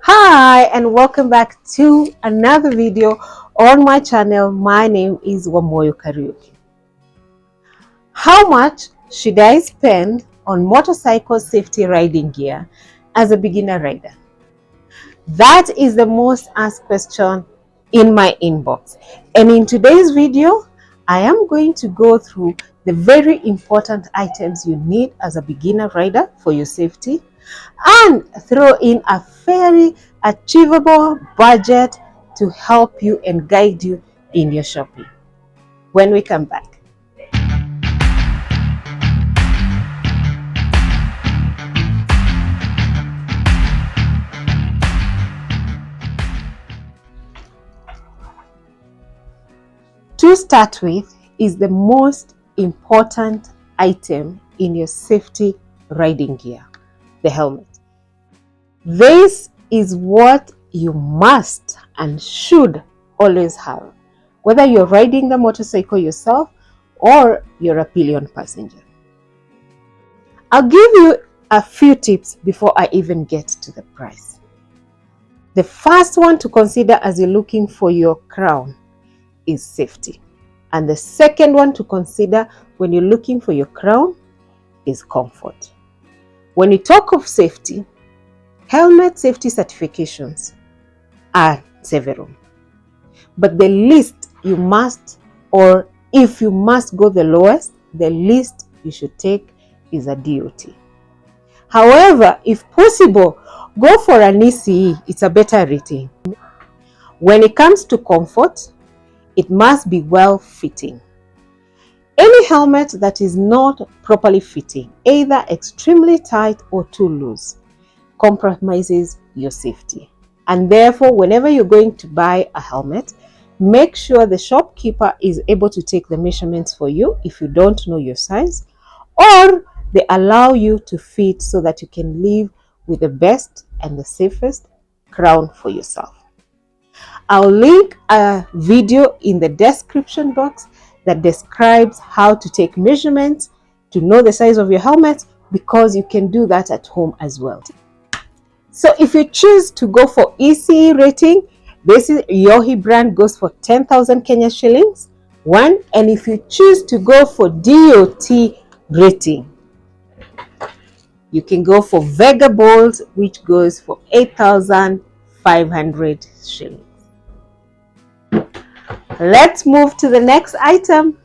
Hi and welcome back to another video on my channel. My name is YOHE. How much should I spend on motorcycle safety riding gear as a beginner rider? That is the most asked question in my inbox, and in today's video I am going to go through the very important items you need as a beginner rider for your safety and throw in a very achievable budget to help you and guide you in your shopping. When we come back. To start with is the most important item in your safety riding gear, the helmet. This is what you must and should always have, whether you're riding the motorcycle yourself or you're a pillion passenger. I'll give you a few tips before I even get to the price. The first one to consider as you're looking for your crown is safety. And the second one to consider when you're looking for your crown is comfort. When you talk of safety, helmet safety certifications are several. But the least you must, or if you must go the lowest, the least you should take is a DOT. However, if possible, go for an ECE. It's a better rating. When it comes to comfort, it must be well fitting. Any helmet that is not properly fitting, either extremely tight or too loose, compromises your safety. And therefore, whenever you're going to buy a helmet, make sure the shopkeeper is able to take the measurements for you if you don't know your size, or they allow you to fit so that you can live with the best and the safest crown for yourself. I'll link a video in the description box that describes how to take measurements to know the size of your helmet, because you can do that at home as well. So if you choose to go for ECE rating, this is YOHE brand goes for 10,000 Kenya shillings. One, and if you choose to go for DOT rating, you can go for Vega Bold, which goes for 8,500 shillings. Let's move to the next item.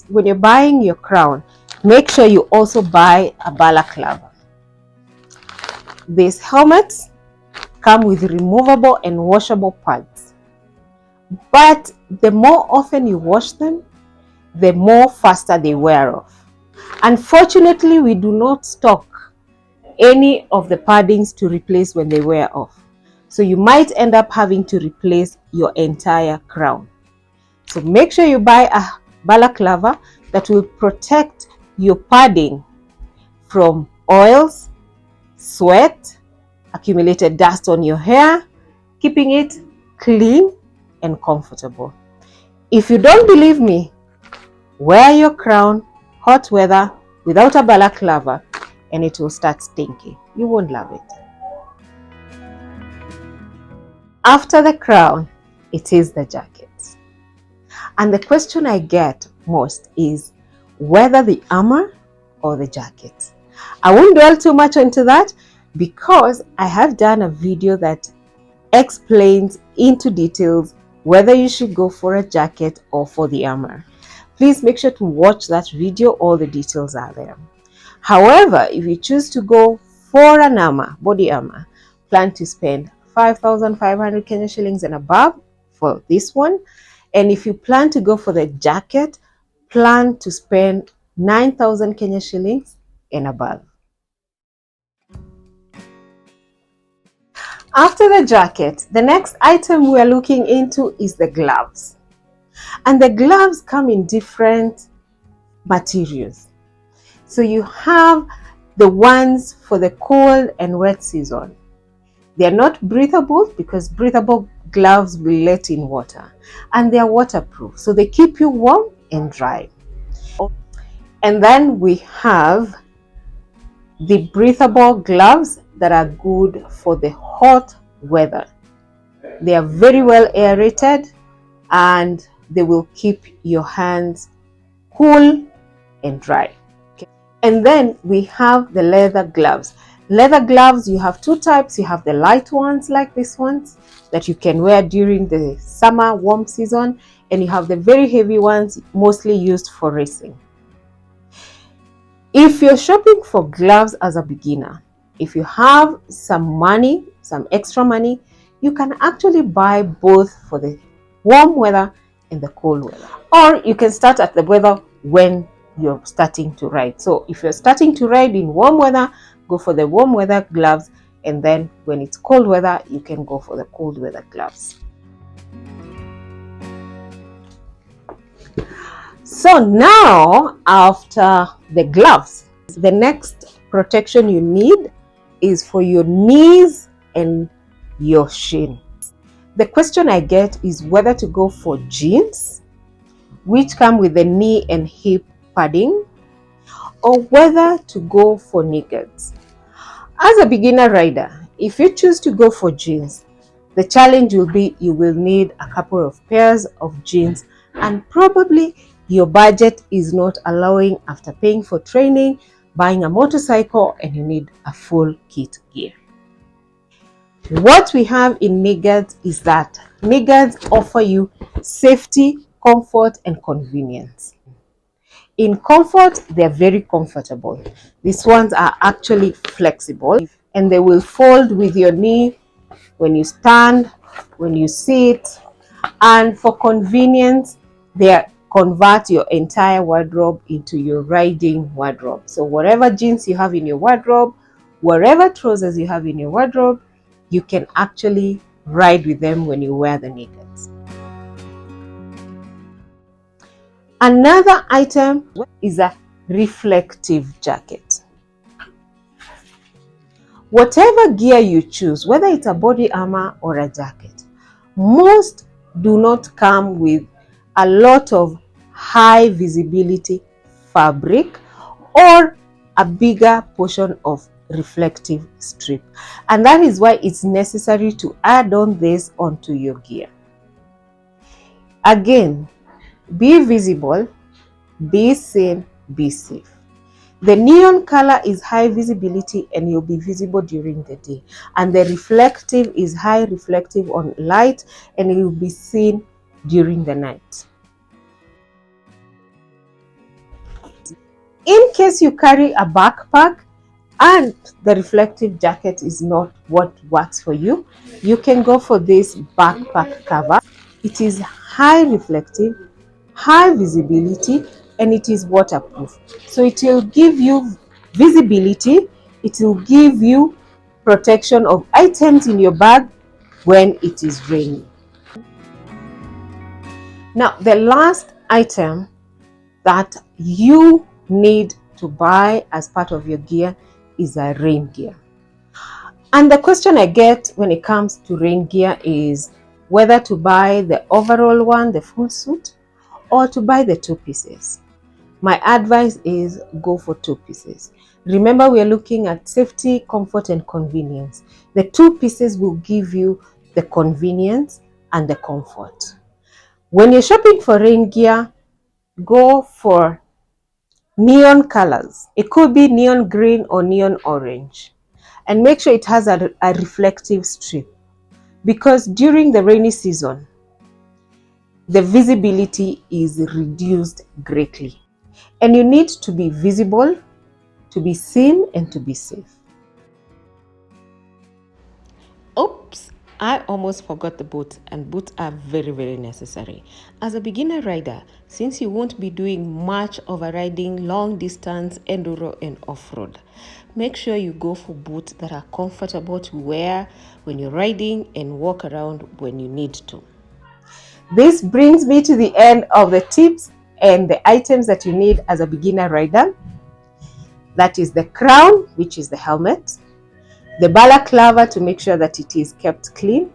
When you're buying your crown, make sure you also buy a balaclava. These helmets come with removable and washable pads, but the more often you wash them, the more faster they wear off. Unfortunately, we do not stock any of the paddings to replace when they wear off. So you might end up having to replace your entire crown. So make sure you buy a balaclava that will protect your padding from oils, sweat, accumulated dust on your hair, keeping it clean and comfortable. If you don't believe me, wear your crown, hot weather, without a balaclava, and it will start stinking. You won't love it. After the crown, it is the jacket. And the question I get most is whether the armor or the jacket. I won't dwell too much into that because I have done a video that explains into details whether you should go for a jacket or for the armor. Please make sure to watch that video. All the details are there. However, if you choose to go for an armor, body armor, plan to spend 5,500 Kenya shillings and above for this one. And if you plan to go for the jacket, plan to spend 9,000 Kenya shillings and above. After the jacket, the next item we are looking into is the gloves. And the gloves come in different materials. So you have the ones for the cold and wet season. They are not breathable because breathable gloves will let in water, and they are waterproof, so they keep you warm and dry. And then we have the breathable gloves that are good for the hot weather. They are very well aerated and they will keep your hands cool and dry. Okay. And then we have the leather gloves. Leather gloves, you have two types. You have the light ones like these ones that you can wear during the summer warm season, and you have the very heavy ones mostly used for racing. If you're shopping for gloves as a beginner, if you have some money, some extra money, you can actually buy both for the warm weather and the cold weather. Or you can start at the weather when you're starting to ride. So if you're starting to ride in warm weather, go for the warm weather gloves, and then when it's cold weather, you can go for the cold weather gloves. So now, after the gloves, the next protection you need is for your knees and your shin. The question I get is whether to go for jeans, which come with the knee and hip padding, or whether to go for knee guards. As a beginner rider, if you choose to go for jeans, the challenge will be you will need a couple of pairs of jeans, and probably your budget is not allowing after paying for training, buying a motorcycle, and you need a full kit gear. What we have in knee guards is that knee guards offer you safety, comfort, and convenience. In comfort, they're very comfortable. These ones are actually flexible and they will fold with your knee when you stand, when you sit. And for convenience, they convert your entire wardrobe into your riding wardrobe. So whatever jeans you have in your wardrobe, whatever trousers you have in your wardrobe, you can actually ride with them when you wear the knee guards. Another item is a reflective jacket. Whatever gear you choose, whether it's a body armor or a jacket, most do not come with a lot of high visibility fabric or a bigger portion of reflective strip. And that is why it's necessary to add on this onto your gear. Again, be visible, be seen, be safe. The neon color is high visibility and you'll be visible during the day. And the reflective is high reflective on light and you'll be seen during the night. In case you carry a backpack and the reflective jacket is not what works for you, you can go for this backpack cover. It is high reflective, high visibility, and it is waterproof. So it will give you visibility, it will give you protection of items in your bag when it is raining. Now, the last item that you need to buy as part of your gear is a rain gear. And the question I get when it comes to rain gear is whether to buy the overall one, the full suit, or to buy the two pieces. My advice is go for two pieces. Remember, we are looking at safety, comfort, and convenience. The two pieces will give you the convenience and the comfort. When you're shopping for rain gear, go for neon colors. It could be neon green or neon orange. And make sure it has a reflective strip, because during the rainy season, the visibility is reduced greatly. And you need to be visible, to be seen, and to be safe. Oops, I almost forgot the boots, and boots are very, very necessary. As a beginner rider, since you won't be doing much of a riding long distance, enduro, and off-road, make sure you go for boots that are comfortable to wear when you're riding and walk around when you need to. This brings me to the end of the tips and the items that you need as a beginner rider. That is the crown, which is the helmet, the balaclava to make sure that it is kept clean,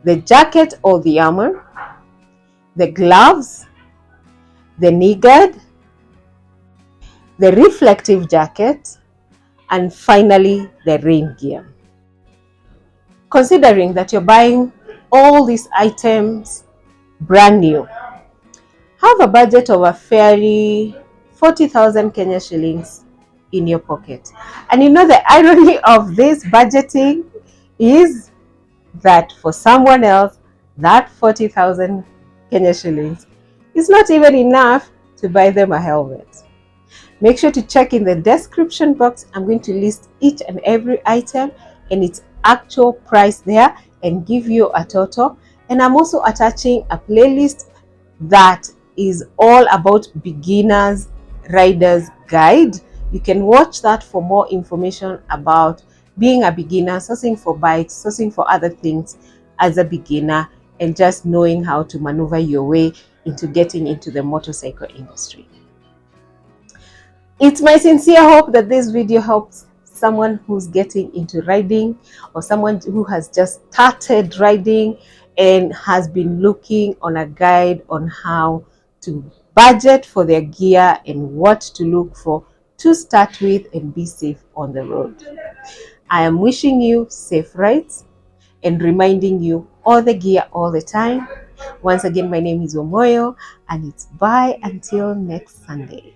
the jacket or the armor, the gloves, the knee guard, the reflective jacket, and finally the rain gear. Considering that you're buying all these items brand new, have a budget of a fairly 40,000 Kenya shillings in your pocket. And you know the irony of this budgeting is that for someone else, that 40,000 Kenya shillings is not even enough to buy them a helmet. Make sure to check in the description box. I'm going to list each and every item and its actual price there and give you a total. And I'm also attaching a playlist that is all about beginners riders guide. You can watch that for more information about being a beginner, sourcing for bikes, sourcing for other things as a beginner, and just knowing how to maneuver your way into getting into the motorcycle industry. It's my sincere hope that this video helps someone who's getting into riding or someone who has just started riding and has been looking on a guide on how to budget for their gear and what to look for to start with and be safe on the road. I am wishing you safe rides and reminding you all the gear all the time. Once again, my name is Omoyo, and it's bye until next Sunday.